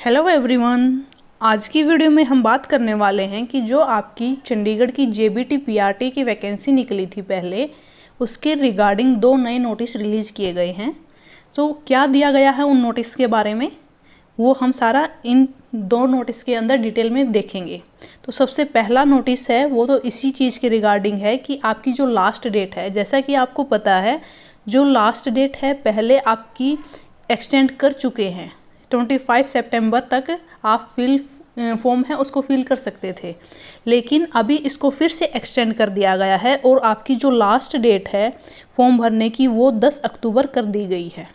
Hello everyone, आज की video में हम बात करने वाले हैं कि जो आपकी चंडीगढ़ की जेबीटी पीआरटी की वैकेंसी निकली थी पहले, उसके रिगार्डिंग 2 नए नोटिस रिलीज़ किए गए हैं। तो क्या दिया गया है उन नोटिस के बारे में, वो हम सारा इन 2 नोटिस के अंदर डिटेल में देखेंगे। तो सबसे पहला नोटिस है वो तो इसी चीज़ के रिगार्डिंग है कि आपकी जो लास्ट डेट है, जैसा कि आपको पता है जो लास्ट डेट है पहले आपकी एक्सटेंड कर चुके हैं। 25 सितंबर तक आप फॉर्म है उसको फिल कर सकते थे, लेकिन अभी इसको फिर से एक्सटेंड कर दिया गया है और आपकी जो लास्ट डेट है फॉर्म भरने की वो 10 अक्टूबर कर दी गई है।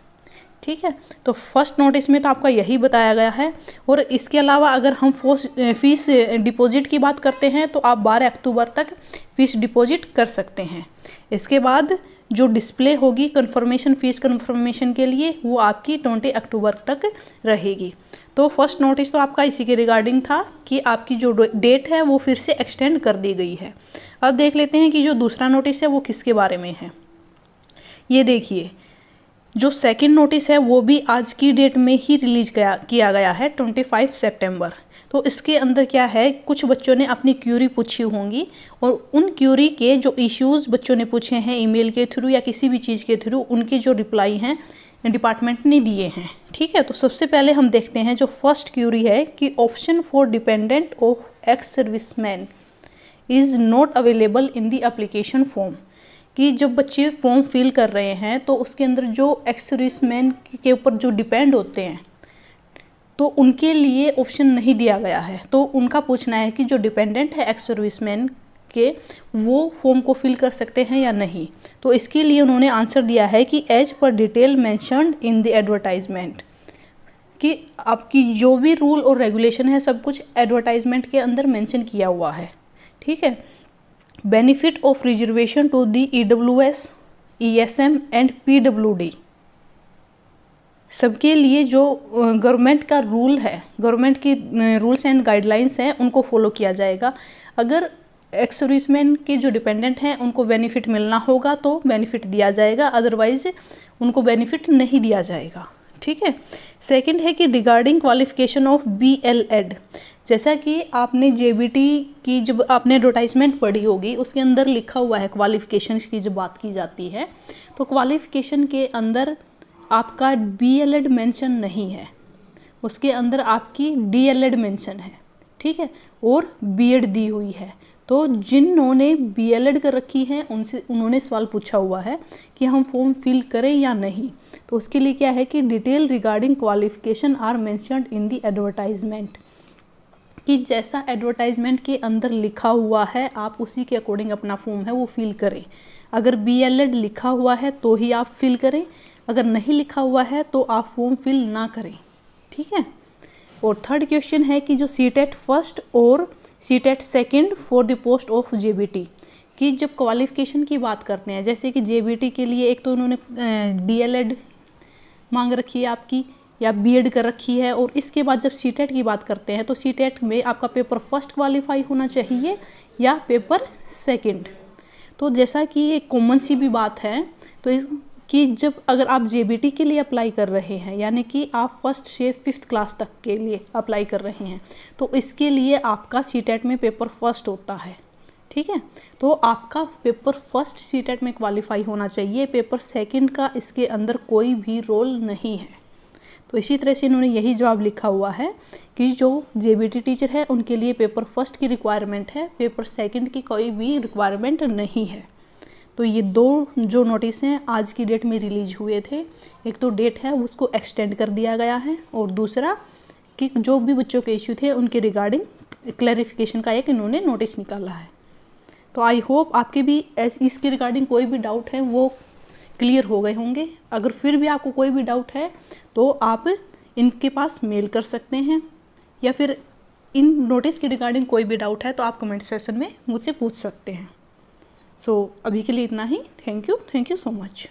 ठीक है, तो फर्स्ट नोटिस में तो आपका यही बताया गया है। और इसके अलावा अगर हम फीस डिपॉजिट की बात करते हैं तो आप 12 अक्टूबर तक फीस डिपॉजिट कर सकते हैं। इसके बाद जो डिस्प्ले होगी कंफर्मेशन, फीस कंफर्मेशन के लिए, वो आपकी 20 अक्टूबर तक रहेगी। तो फर्स्ट नोटिस तो आपका इसी के रिगार्डिंग था कि आपकी जो डेट है वो फिर से एक्सटेंड कर दी गई है। अब देख लेते हैं कि जो दूसरा नोटिस है वो किसके बारे में है। ये देखिए, जो सेकंड नोटिस है वो भी आज की डेट में ही रिलीज किया गया है 25 सितंबर। तो इसके अंदर क्या है, कुछ बच्चों ने अपनी क्यूरी पूछी होंगी और उन क्यूरी के जो इश्यूज़ बच्चों ने पूछे हैं ईमेल के थ्रू या किसी भी चीज़ के थ्रू, उनके जो रिप्लाई हैं डिपार्टमेंट ने दिए हैं। ठीक है, तो सबसे पहले हम देखते हैं जो फर्स्ट क्यूरी है कि option for dependent of ex serviceman is not available in the application form. कि जब बच्चे फॉर्म फिल कर रहे हैं तो उसके अंदर जो एक्स सर्विसमैन के ऊपर जो डिपेंड होते हैं तो उनके लिए ऑप्शन नहीं दिया गया है। तो उनका पूछना है कि जो डिपेंडेंट है एक्स सर्विसमैन के, वो फॉर्म को फिल कर सकते हैं या नहीं। तो इसके लिए उन्होंने आंसर दिया है कि एज पर detail mentioned in the advertisement, कि आपकी जो भी रूल और रेगुलेशन है सब कुछ एडवर्टाइजमेंट के अंदर मेंशन किया हुआ है। ठीक है, benefit of reservation to the EWS, ESM and PWD, सबके लिए जो गवर्नमेंट का रूल है, गवर्नमेंट की रूल्स एंड गाइडलाइंस हैं उनको फॉलो किया जाएगा। अगर एक्स सर्विसमैन के जो डिपेंडेंट हैं उनको बेनिफिट मिलना होगा तो बेनिफिट दिया जाएगा, अदरवाइज उनको बेनिफिट नहीं दिया जाएगा। ठीक है, सेकंड है कि रिगार्डिंग क्वालिफिकेशन ऑफ BLEd, जैसा कि आपने जेबीटी की जब आपने एडवर्टाइजमेंट पढ़ी होगी उसके अंदर लिखा हुआ है क्वालिफिकेशन की जब बात की जाती है तो क्वालिफिकेशन के अंदर आपका BLEd मेंशन नहीं है, उसके अंदर आपकी DLEd मेंशन है। ठीक है, और BEd दी हुई है। तो जिन्होंने BLEd कर रखी है उनसे उन्होंने सवाल पूछा हुआ है कि हम फॉर्म फिल करें या नहीं। तो उसके लिए क्या है कि detail regarding qualification are mentioned in the advertisement, कि जैसा एडवर्टाइजमेंट के अंदर लिखा हुआ है आप उसी के अकॉर्डिंग अपना फॉर्म है वो फिल करें। अगर BLEd लिखा हुआ है तो ही आप फिल करें, अगर नहीं लिखा हुआ है तो आप फॉर्म फिल ना करें। ठीक है, और थर्ड क्वेश्चन है कि जो CTET फर्स्ट और CTET second for the post of JBT, कि जब क्वालिफिकेशन की बात करते हैं, जैसे कि JBT के लिए एक तो उन्होंने DLEd मांग रखी है आपकी या BEd कर रखी है, और इसके बाद जब CTET की बात करते हैं तो CTET में आपका पेपर फर्स्ट क्वालिफाई होना चाहिए या पेपर सेकंड। तो जैसा कि ये कॉमन सी भी बात है तो कि जब अगर आप JBT के लिए अप्लाई कर रहे हैं, यानी कि आप फर्स्ट से 5th क्लास तक के लिए अप्लाई कर रहे हैं, तो इसके लिए आपका CTET में पेपर फर्स्ट होता है। ठीक है, तो आपका पेपर फर्स्ट CTET में क्वालिफाई होना चाहिए, पेपर सेकंड का इसके अंदर कोई भी रोल नहीं है। तो इसी तरह से इन्होंने यही जवाब लिखा हुआ है कि जो JBT टीचर है उनके लिए पेपर फर्स्ट की रिक्वायरमेंट है, पेपर सेकंड की कोई भी रिक्वायरमेंट नहीं है। तो ये 2 जो नोटिस हैं आज की डेट में रिलीज हुए थे, एक तो डेट है उसको एक्सटेंड कर दिया गया है, और दूसरा कि जो भी बच्चों के इश्यू थे उनके रिगार्डिंग क्लैरिफिकेशन का एक इन्होंने नोटिस निकाला है। तो आई होप आपके भी इसके रिगार्डिंग कोई भी डाउट है वो क्लियर हो गए होंगे। अगर फिर भी आपको कोई भी डाउट है तो आप इनके पास मेल कर सकते हैं, या फिर इन नोटिस के रिगार्डिंग कोई भी डाउट है तो आप कमेंट सेक्शन में मुझसे पूछ सकते हैं। सो अभी के लिए इतना ही। Thank you so much.